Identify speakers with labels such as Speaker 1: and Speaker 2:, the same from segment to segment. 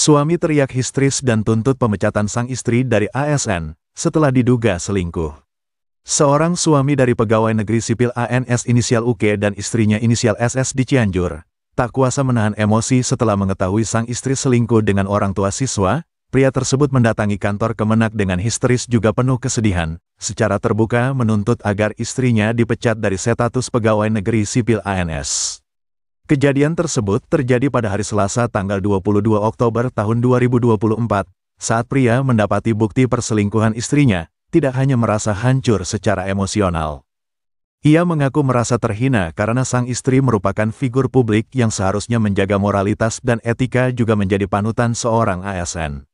Speaker 1: Suami teriak histeris dan tuntut pemecatan sang istri dari ASN setelah diduga selingkuh. Seorang suami dari pegawai negeri sipil ANS inisial UK dan istrinya inisial SS di Cianjur tak kuasa menahan emosi setelah mengetahui sang istri selingkuh dengan orang tua siswa. Pria tersebut mendatangi kantor Kemenak dengan histeris juga penuh kesedihan, secara terbuka menuntut agar istrinya dipecat dari status pegawai negeri sipil ANS. Kejadian tersebut terjadi pada hari Selasa tanggal 22 Oktober tahun 2024, saat pria mendapati bukti perselingkuhan istrinya, tidak hanya merasa hancur secara emosional. Ia mengaku merasa terhina karena sang istri merupakan figur publik yang seharusnya menjaga moralitas dan etika juga menjadi panutan seorang ASN.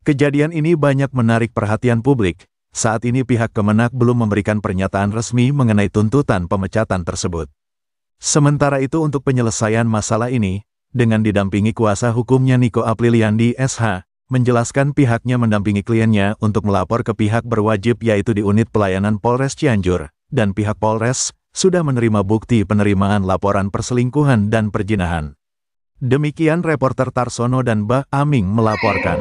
Speaker 1: Kejadian ini banyak menarik perhatian publik. Saat ini pihak Kemenak belum memberikan pernyataan resmi mengenai tuntutan pemecatan tersebut. Sementara itu untuk penyelesaian masalah ini, dengan didampingi kuasa hukumnya Niko Apriliandi SH, menjelaskan pihaknya mendampingi kliennya untuk melapor ke pihak berwajib yaitu di Unit Pelayanan Polres Cianjur, dan pihak Polres sudah menerima bukti penerimaan laporan perselingkuhan dan perzinahan. Demikian reporter Tarsono dan Bah Aming melaporkan.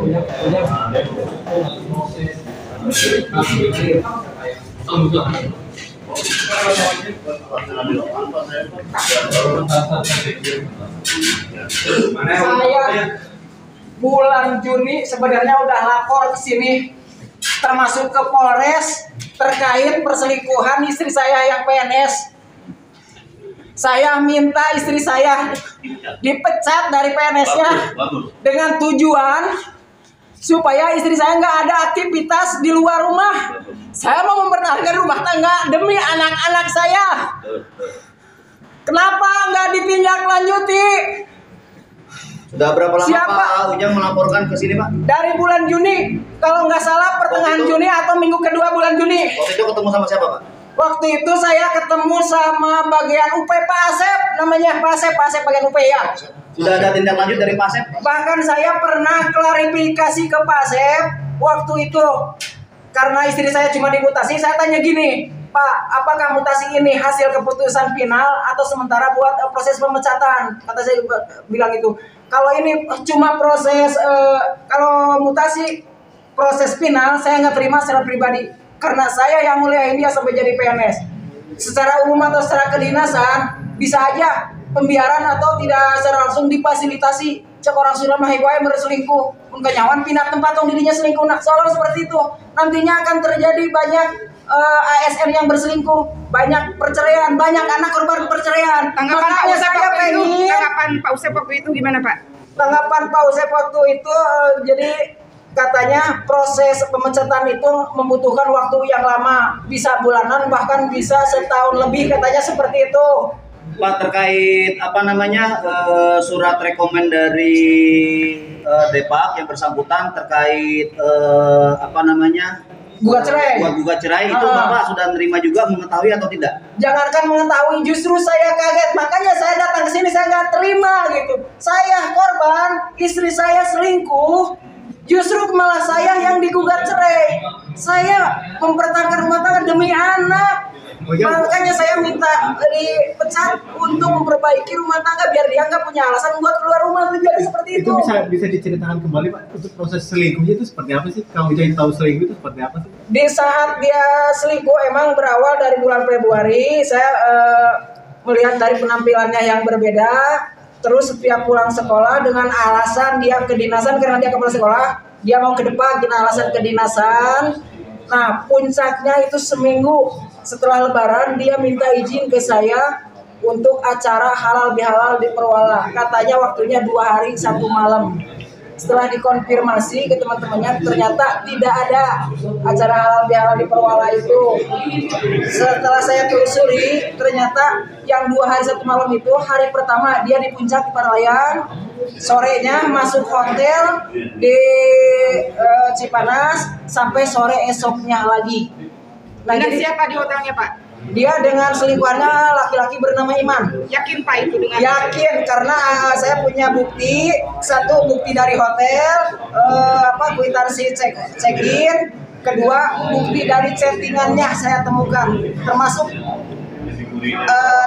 Speaker 2: Saya bulan Juni sebenarnya udah lapor ke sini, termasuk ke Polres terkait perselingkuhan istri saya yang PNS. Saya minta istri saya dipecat dari PNS-nya dengan tujuan supaya istri saya nggak ada aktivitas di luar rumah. Saya mau mempertahankan rumah tangga demi anak-anak saya. Kenapa nggak ditindaklanjuti?
Speaker 3: Sudah berapa lama
Speaker 2: Siapa?
Speaker 3: Pak Ujang melaporkan ke sini, Pak?
Speaker 2: Dari bulan Juni, kalau nggak salah pertengahan Juni atau minggu kedua bulan Juni.
Speaker 3: Waktu itu ketemu sama siapa, Pak?
Speaker 2: Waktu itu saya ketemu sama bagian UP Pak Asep, namanya Pak Asep bagian UP ya.
Speaker 3: Sudah ada tindak lanjut dari Pak Asep?
Speaker 2: Bahkan saya pernah klarifikasi ke Pak Asep waktu itu. Karena istri saya cuma dimutasi, saya tanya gini, Pak, apakah mutasi ini hasil keputusan final atau sementara buat proses pemecatan? Kata saya bilang itu. Kalau ini cuma proses, kalau mutasi proses final, saya nggak terima secara pribadi. Karena saya yang muliain dia sampai jadi PNS. Secara umum atau secara kedinasan, bisa aja pembiaran atau tidak secara langsung difasilitasi. Cek orang sudah mahigwai berselingkuh, pun kenyawan pindah tempat tong dirinya selingkuh. Nah, soalnya seperti itu, nantinya akan terjadi banyak ASN yang berselingkuh, banyak perceraian, banyak anak korban perceraian.
Speaker 4: Tanggapan Pak Usep waktu itu gimana, Pak?
Speaker 2: Tanggapan Pak Usep waktu itu jadi katanya proses pemecatan itu membutuhkan waktu yang lama, bisa bulanan bahkan bisa setahun lebih, katanya seperti itu.
Speaker 3: Pak, terkait surat rekomen dari Depak yang bersangkutan terkait
Speaker 2: gugat cerai.
Speaker 3: Buat gugat cerai itu Bapak sudah menerima juga, mengetahui atau tidak?
Speaker 2: Jangankan mengetahui, justru saya kaget, makanya saya datang ke sini, saya nggak terima gitu. Saya korban, istri saya selingkuh, justru malah saya yang digugat cerai. Saya mempertahankan rumah tangga demi anak. Makanya saya minta dipecat untuk memperbaiki rumah tangga biar dia nggak punya alasan buat keluar rumah. Jadi seperti itu.
Speaker 5: Itu bisa diceritakan kembali, Pak, untuk proses selingkuhnya itu seperti apa sih? Kamu jadi tahu selingkuh itu seperti apa sih?
Speaker 2: Di saat dia selingkuh emang berawal dari bulan Februari. Saya melihat dari penampilannya yang berbeda. Terus setiap pulang sekolah dengan alasan dia kedinasan, karena dia kepala sekolah, dia mau ke depan dengan alasan kedinasan. Nah, puncaknya itu seminggu setelah Lebaran dia minta izin ke saya untuk acara halal bihalal di Perwala. Katanya waktunya 2 hari 1 malam. Setelah dikonfirmasi ke teman-temannya, ternyata tidak ada acara halal bihalal di Perwala itu. Setelah saya telusuri, ternyata yang 2 hari 1 malam itu, hari pertama dia di puncak di Parayan, sorenya masuk hotel di Cipanas sampai sore esoknya lagi. Nah,
Speaker 4: Dengan
Speaker 2: jadi
Speaker 4: siapa di hotelnya, Pak?
Speaker 2: dia dengan selingkuhannya laki-laki bernama Iman.
Speaker 4: Yakin Pak itu dengan?
Speaker 2: Yakin, karena saya punya bukti. Satu, bukti dari hotel, kwitansi check-in. Kedua, bukti dari chattingannya saya temukan, termasuk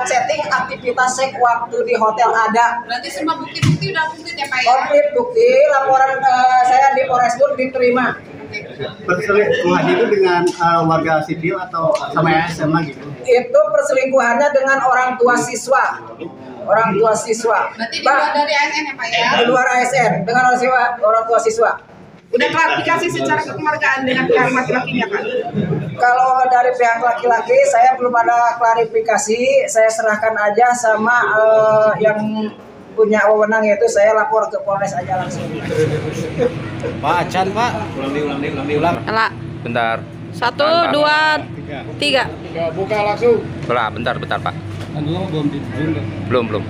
Speaker 2: setting aktivitas seks waktu di hotel ada.
Speaker 4: Berarti semua bukti-bukti udah komplit ya Pak ya?
Speaker 2: Komplit bukti, laporan saya di Polres pun diterima.
Speaker 5: Perselingkuhan itu dengan warga sipil atau sama ASN lagi?
Speaker 2: Itu perselingkuhannya dengan orang tua siswa. Orang tua siswa.
Speaker 4: Berarti di luar dari ASN ya Pak ya?
Speaker 2: Di luar ASN dengan orang tua siswa.
Speaker 4: Udah klarifikasi secara kekeluargaan dengan pihak laki-lakinya Pak?
Speaker 2: Kalau dari pihak laki-laki saya belum ada klarifikasi, saya serahkan aja sama yang punya wewenang, yaitu saya lapor ke Polres aja langsung.
Speaker 6: Pak Acan, Pak. Ulang.
Speaker 7: Ela.
Speaker 8: Bentar.
Speaker 7: 1, 2, 3.
Speaker 6: Buka langsung.
Speaker 8: Bentar, Pak. Belum.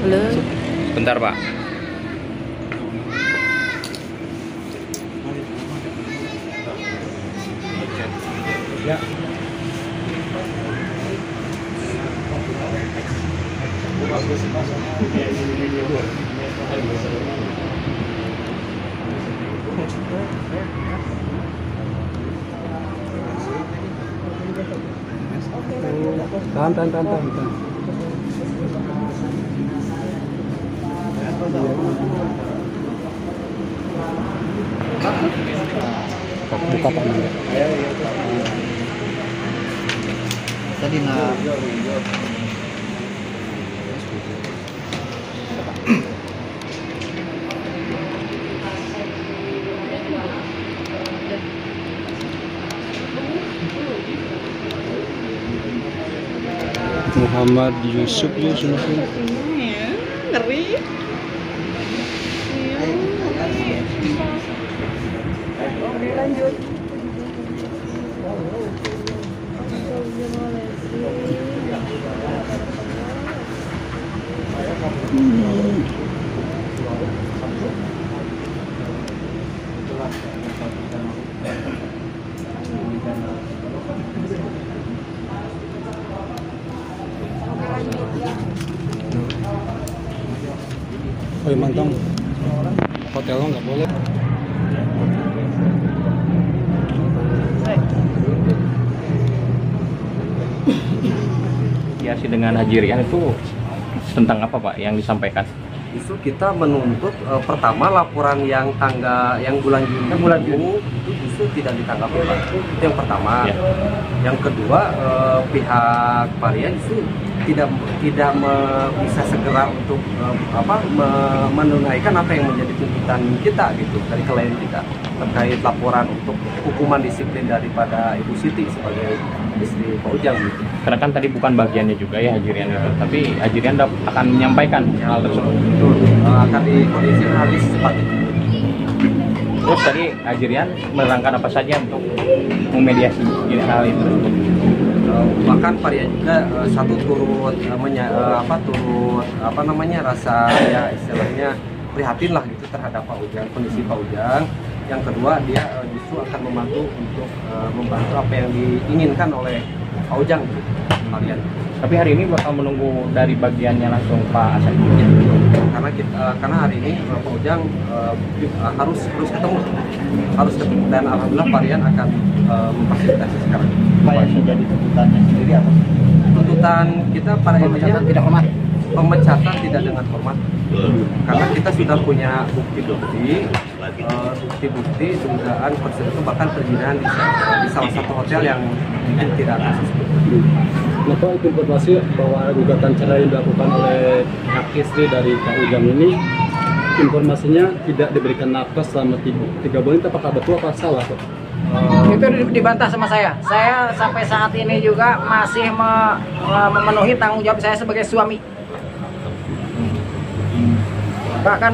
Speaker 7: Halo.
Speaker 8: Bentar, Pak.
Speaker 6: Ya. Tahan. Buka Pak.
Speaker 3: Tadi
Speaker 6: Muhammad Yusuf
Speaker 4: Ngeri.
Speaker 6: Oh, mantong. Hotel lo nggak boleh.
Speaker 8: Mediasi dengan Haji Rian itu tentang apa, Pak, yang disampaikan?
Speaker 9: Justru kita menuntut pertama laporan yang bulan Juni itu justru tidak ditanggapi, Pak. Itu yang pertama.
Speaker 8: Ya.
Speaker 9: Yang kedua, pihak Varian justru tidak bisa segera untuk menunaikan apa yang menjadi tuntutan kita gitu dari klien kita terkait laporan untuk hukuman disiplin daripada Ibu Siti sebagai istri Pak Ujang gitu.
Speaker 8: Karena kan tadi bukan bagiannya juga ya Haji Rian itu, tapi Haji Rian akan menyampaikan hal tersebut.
Speaker 9: Betul, akan dikondisikan habis secepatnya.
Speaker 8: Terus tadi Haji Rian menerangkan apa saja untuk memediasi hal itu.
Speaker 9: Bahkan Varian juga satu turut rasa ya istilahnya prihatin lah gitu terhadap Pak Ujang, kondisi Pak Ujang. Yang kedua dia justru akan membantu untuk membantu apa yang diinginkan oleh Pak Ujang gitu, Varian.
Speaker 8: Tapi hari ini bakal menunggu dari bagiannya langsung Pak Asan.
Speaker 9: Karena hari ini Pak Ujang harus ketemu dan alhamdulillah Varian akan memfasilitasi sekarang.
Speaker 3: Pak yang menjadi tuntutannya sendiri apa?
Speaker 9: Tuntutan kita pada intinya
Speaker 3: Tidak hormat.
Speaker 9: pemecatan tidak dengan hormat, karena kita sudah punya bukti-bukti dugaan perselingkuhan bahkan perzinahan di salah satu hotel yang mungkin tidak kasus.
Speaker 6: Nah, Pak, itu informasi bahwa gugatan cerai yang dilakukan oleh hak istri dari Pak Ujang ini informasinya tidak diberikan nafas selama 3 bulan. Itu apakah betul apa salah, Pak?
Speaker 2: Itu dibantah sama saya. Saya sampai saat ini juga masih memenuhi tanggung jawab saya sebagai suami. Bahkan